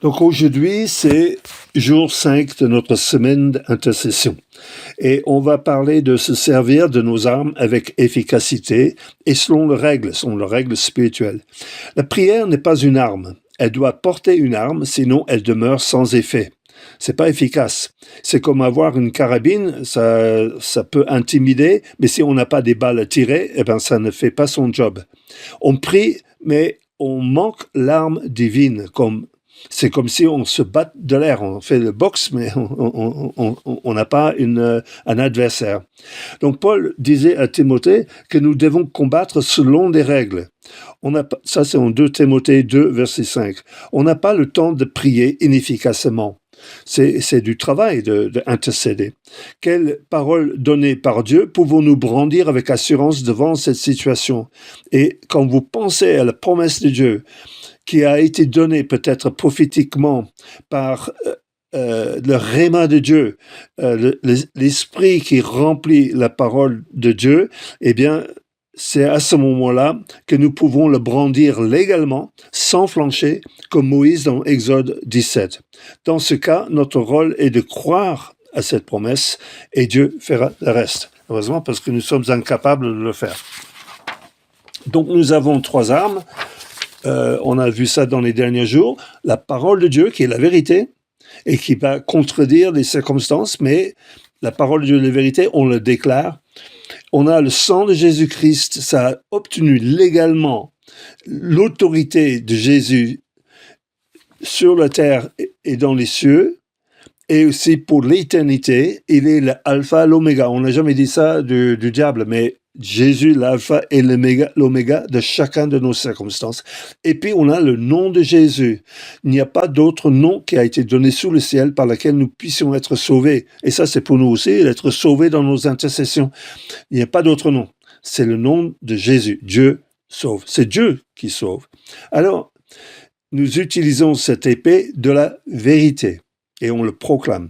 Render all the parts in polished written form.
Donc aujourd'hui, c'est jour 5 de notre semaine d'intercession. Et on va parler de se servir de nos armes avec efficacité et selon les règles spirituelles. La prière n'est pas une arme. Elle doit porter une arme, sinon elle demeure sans effet. C'est pas efficace. C'est comme avoir une carabine, ça peut intimider, mais si on n'a pas des balles à tirer, eh ben ça ne fait pas son job. On prie, mais on manque l'arme divine, c'est comme si on se bat de l'air. On fait le boxe, mais on n'a pas un adversaire. Donc Paul disait à Timothée que nous devons combattre selon des règles. Ça, c'est en 2 Timothée 2, verset 5. On n'a pas le temps de prier inefficacement. C'est du travail d'intercéder. Quelle parole donnée par Dieu pouvons-nous brandir avec assurance devant cette situation? Et quand vous pensez à la promesse de Dieu, qui a été donnée peut-être prophétiquement par le réma de Dieu, l'esprit qui remplit la parole de Dieu, eh bien, c'est à ce moment-là que nous pouvons le brandir légalement, sans flancher, comme Moïse dans Exode 17. Dans ce cas, notre rôle est de croire à cette promesse et Dieu fera le reste. Heureusement, parce que nous sommes incapables de le faire. Donc nous avons 3 armes. On a vu ça dans les derniers jours. La parole de Dieu, qui est la vérité, et qui va contredire les circonstances, mais la parole de Dieu, la vérité, on le déclare. On a le sang de Jésus-Christ, ça a obtenu légalement l'autorité de Jésus sur la terre et dans les cieux, et aussi pour l'éternité, il est l'alpha, l'oméga. On n'a jamais dit ça du diable, mais Jésus, l'alpha et l'oméga de chacun de nos circonstances. Et puis, on a le nom de Jésus. Il n'y a pas d'autre nom qui a été donné sous le ciel par lequel nous puissions être sauvés. Et ça, c'est pour nous aussi, d'être sauvés dans nos intercessions. Il n'y a pas d'autre nom. C'est le nom de Jésus. Dieu sauve. C'est Dieu qui sauve. Alors, nous utilisons cette épée de la vérité et on le proclame.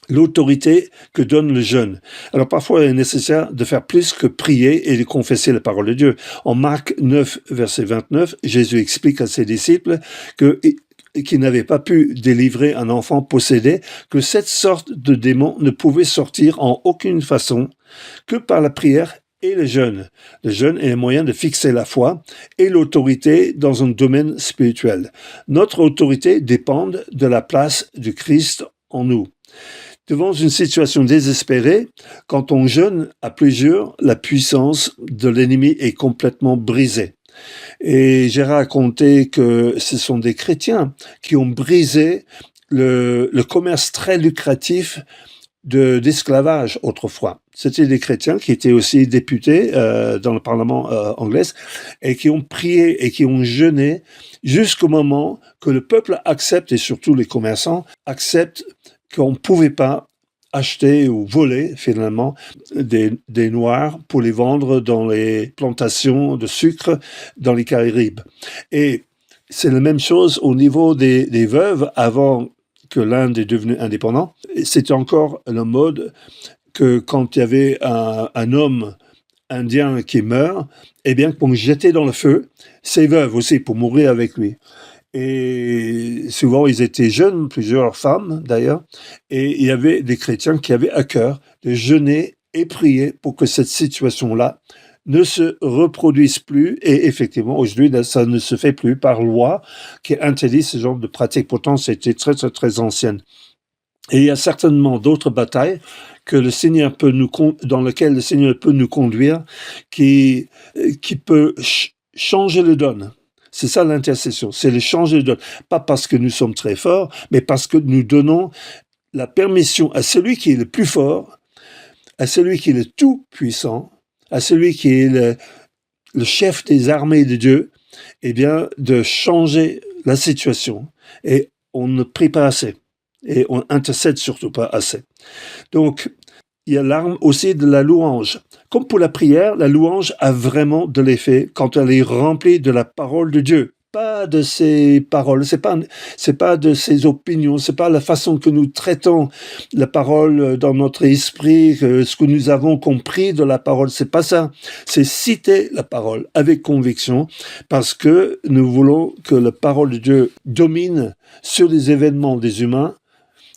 L'autorité que donne le jeûne. Alors parfois, il est nécessaire de faire plus que prier et de confesser la parole de Dieu. En Marc 9, verset 29, Jésus explique à ses disciples qu'ils n'avaient pas pu délivrer un enfant possédé, que cette sorte de démon ne pouvait sortir en aucune façon que par la prière et le jeûne. Le jeûne est un moyen de fixer la foi et l'autorité dans un domaine spirituel. Notre autorité dépend de la place du Christ en nous. Devant une situation désespérée, quand on jeûne à plusieurs, la puissance de l'ennemi est complètement brisée. Et j'ai raconté que ce sont des chrétiens qui ont brisé le commerce très lucratif d'esclavage autrefois. C'était des chrétiens qui étaient aussi députés dans le Parlement anglais et qui ont prié et qui ont jeûné jusqu'au moment que le peuple accepte, et surtout les commerçants acceptent qu'on ne pouvait pas acheter ou voler finalement des noirs pour les vendre dans les plantations de sucre dans les Caraïbes. Et c'est la même chose au niveau des veuves avant que l'Inde est devenue indépendante. C'était encore le mode que quand il y avait un homme indien qui meurt, eh bien qu'on jetait dans le feu ses veuves aussi pour mourir avec lui. Et souvent, ils étaient jeunes, plusieurs femmes d'ailleurs, et il y avait des chrétiens qui avaient à cœur de jeûner et prier pour que cette situation-là ne se reproduise plus. Et effectivement, aujourd'hui, ça ne se fait plus par loi qui interdit ce genre de pratique. Pourtant, c'était très, très, très ancienne. Et il y a certainement d'autres batailles que le Seigneur dans lesquelles le Seigneur peut nous conduire, qui peut changer le donne. C'est ça l'intercession, c'est le changer de donne. Pas parce que nous sommes très forts, mais parce que nous donnons la permission à celui qui est le plus fort, à celui qui est le tout-puissant, à celui qui est le chef des armées de Dieu, eh bien, de changer la situation. Et on ne prie pas assez. Et on intercède surtout pas assez. Donc, il y a l'arme aussi de la louange. Comme pour la prière, la louange a vraiment de l'effet quand elle est remplie de la parole de Dieu, pas de ses paroles, c'est pas de ses opinions, c'est pas la façon que nous traitons la parole dans notre esprit, ce que nous avons compris de la parole, c'est pas ça. C'est citer la parole avec conviction, parce que nous voulons que la parole de Dieu domine sur les événements des humains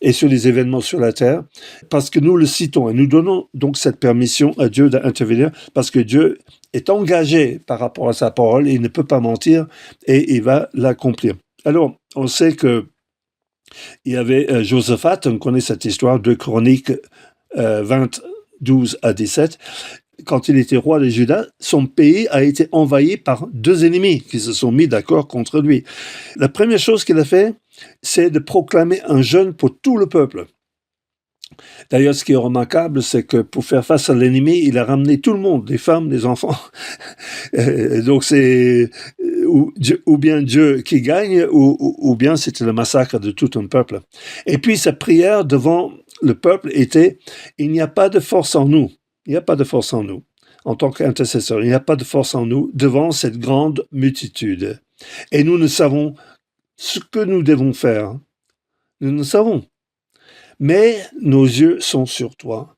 et sur les événements sur la terre, parce que nous le citons et nous donnons donc cette permission à Dieu d'intervenir, parce que Dieu est engagé par rapport à sa parole, il ne peut pas mentir et il va l'accomplir. Alors, on sait que il y avait Josaphat, on connaît cette histoire, 2 Chroniques 20, 12 à 17. Quand il était roi de Juda, son pays a été envahi par 2 ennemis qui se sont mis d'accord contre lui. La première chose qu'il a fait, c'est de proclamer un jeûne pour tout le peuple. D'ailleurs, ce qui est remarquable, c'est que pour faire face à l'ennemi, il a ramené tout le monde, les femmes, les enfants. Donc c'est ou bien Dieu qui gagne, ou bien c'était le massacre de tout un peuple. Et puis sa prière devant le peuple était « Il n'y a pas de force en nous. Il n'y a pas de force en nous. En tant qu'intercesseur, il n'y a pas de force en nous devant cette grande multitude. Et nous ne savons ce que nous devons faire. Nous ne savons. Mais nos yeux sont sur toi.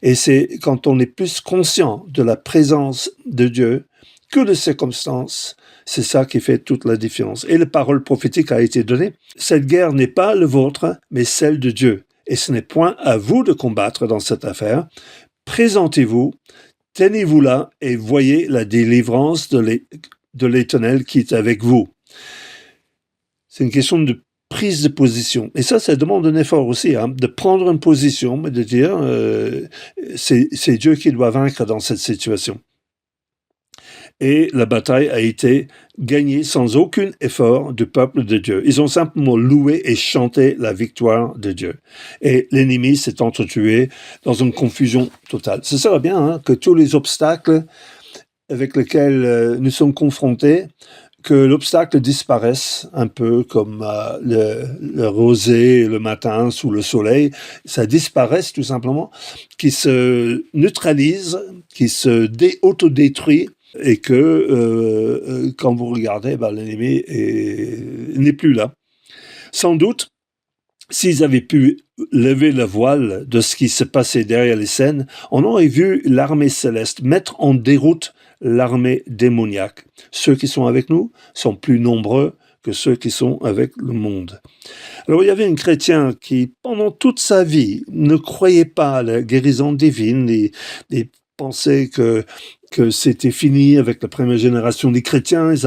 Et c'est quand on est plus conscient de la présence de Dieu que de circonstances, c'est ça qui fait toute la différence. Et la parole prophétique a été donnée. Cette guerre n'est pas la vôtre, mais celle de Dieu. Et ce n'est point à vous de combattre dans cette affaire. Présentez-vous, tenez-vous là et voyez la délivrance de l'Éternel qui est avec vous. C'est une question de prise de position. Et ça demande un effort aussi, de prendre une position, mais de dire c'est Dieu qui doit vaincre dans cette situation. Et la bataille a été gagnée sans aucun effort du peuple de Dieu. Ils ont simplement loué et chanté la victoire de Dieu. Et l'ennemi s'est entretué dans une confusion totale. C'est ça bien, que tous les obstacles avec lesquels nous sommes confrontés, que l'obstacle disparaisse un peu comme le rosée le matin sous le soleil, ça disparaisse tout simplement, qui se neutralise, qui se autodétruit, et que quand vous regardez, l'ennemi n'est plus là. Sans doute, s'ils avaient pu lever le voile de ce qui se passait derrière les scènes, on aurait vu l'armée céleste mettre en déroute l'armée démoniaque. Ceux qui sont avec nous sont plus nombreux que ceux qui sont avec le monde. Alors il y avait un chrétien qui, pendant toute sa vie, ne croyait pas à la guérison divine et pensait que c'était fini avec la première génération des chrétiens. Ils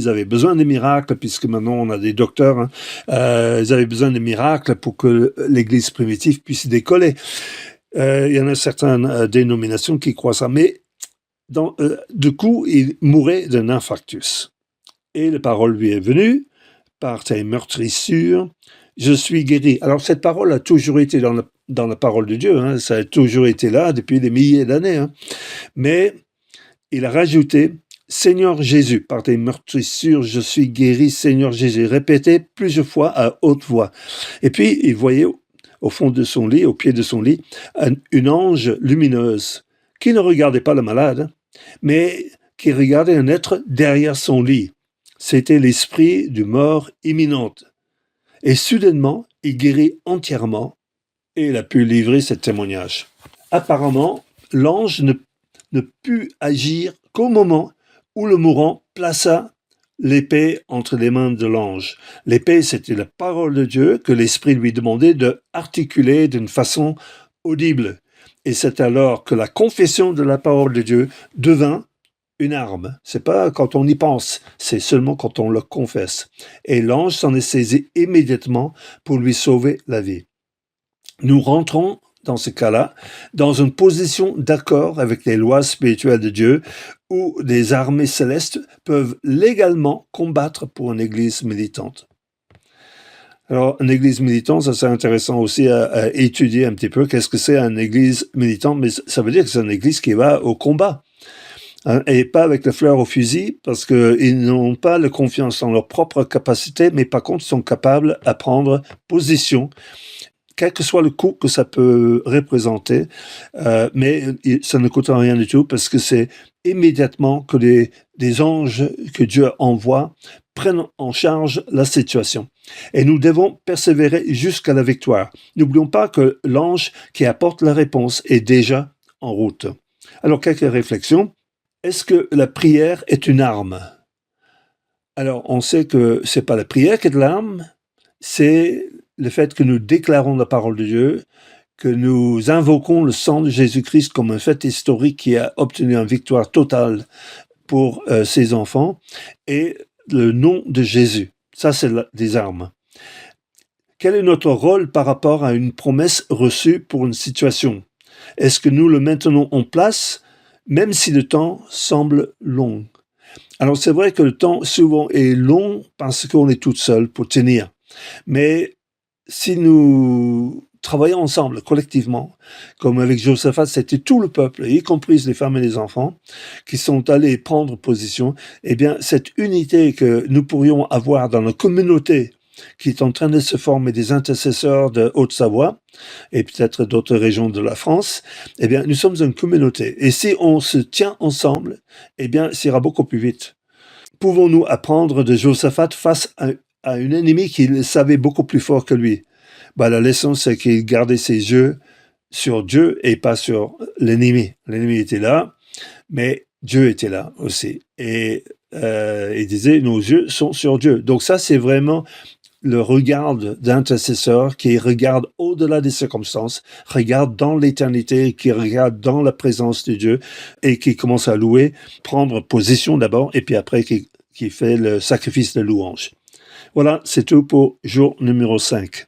avaient besoin des miracles, puisque maintenant on a des docteurs. Ils avaient besoin des miracles pour que l'Église primitive puisse décoller. Il y en a certaines dénominations qui croient ça. Mais du coup, il mourait d'un infarctus. Et la parole lui est venue, par tes meurtrissures, je suis guéri. Alors cette parole a toujours été dans la parole de Dieu, ça a toujours été là depuis des milliers d'années. Mais il a rajouté, Seigneur Jésus, par tes meurtrissures, je suis guéri, Seigneur Jésus, répété plusieurs fois à haute voix. Et puis il voyait au fond de son lit, au pied de son lit, une ange lumineuse qui ne regardait pas le malade, mais qui regardait un être derrière son lit. C'était l'esprit du mort imminente. Et soudainement, il guérit entièrement et il a pu livrer ce témoignage. Apparemment, l'ange ne put agir qu'au moment où le mourant plaça l'épée entre les mains de l'ange. L'épée, c'était la parole de Dieu que l'esprit lui demandait d'articuler d'une façon audible. Et c'est alors que la confession de la parole de Dieu devint une arme. C'est pas quand on y pense, c'est seulement quand on le confesse. Et l'ange s'en est saisi immédiatement pour lui sauver la vie. Nous rentrons, dans ce cas-là, dans une position d'accord avec les lois spirituelles de Dieu, où des armées célestes peuvent légalement combattre pour une église militante. Alors, une église militante, ça c'est intéressant aussi à étudier un petit peu. Qu'est-ce que c'est une église militante? Mais ça veut dire que c'est une église qui va au combat. Et pas avec le fleur au fusil, parce qu'ils n'ont pas la confiance en leur propre capacité, mais par contre, ils sont capables à prendre position, quel que soit le coût que ça peut représenter, mais ça ne coûte rien du tout, parce que c'est immédiatement que des anges que Dieu envoie prennent en charge la situation. Et nous devons persévérer jusqu'à la victoire. N'oublions pas que l'ange qui apporte la réponse est déjà en route. Alors, quelques réflexions. Est-ce que la prière est une arme? Alors, on sait que c'est pas la prière qui est de l'arme, c'est le fait que nous déclarons la parole de Dieu, que nous invoquons le sang de Jésus-Christ comme un fait historique qui a obtenu une victoire totale pour ses enfants, et le nom de Jésus. Ça, c'est des armes. Quel est notre rôle par rapport à une promesse reçue pour une situation? Est-ce que nous le maintenons en place, même si le temps semble long? Alors, c'est vrai que le temps souvent est long parce qu'on est tout seul pour tenir. Mais si nous travaillons ensemble, collectivement, comme avec Josaphat, c'était tout le peuple, y compris les femmes et les enfants, qui sont allés prendre position, eh bien, cette unité que nous pourrions avoir dans la communauté qui est en train de se former, des intercesseurs de Haute-Savoie et peut-être d'autres régions de la France, eh bien, nous sommes une communauté. Et si on se tient ensemble, eh bien, ça ira beaucoup plus vite. Pouvons-nous apprendre de Josaphat face à un ennemi qu'il savait beaucoup plus fort que lui? La leçon, c'est qu'il gardait ses yeux sur Dieu et pas sur l'ennemi. L'ennemi était là, mais Dieu était là aussi. Et il disait, nos yeux sont sur Dieu. Donc ça, c'est vraiment le regard d'intercesseur qui regarde au-delà des circonstances, regarde dans l'éternité, qui regarde dans la présence de Dieu et qui commence à louer, prendre position d'abord et puis après qui fait le sacrifice de louange. Voilà, c'est tout pour jour numéro 5.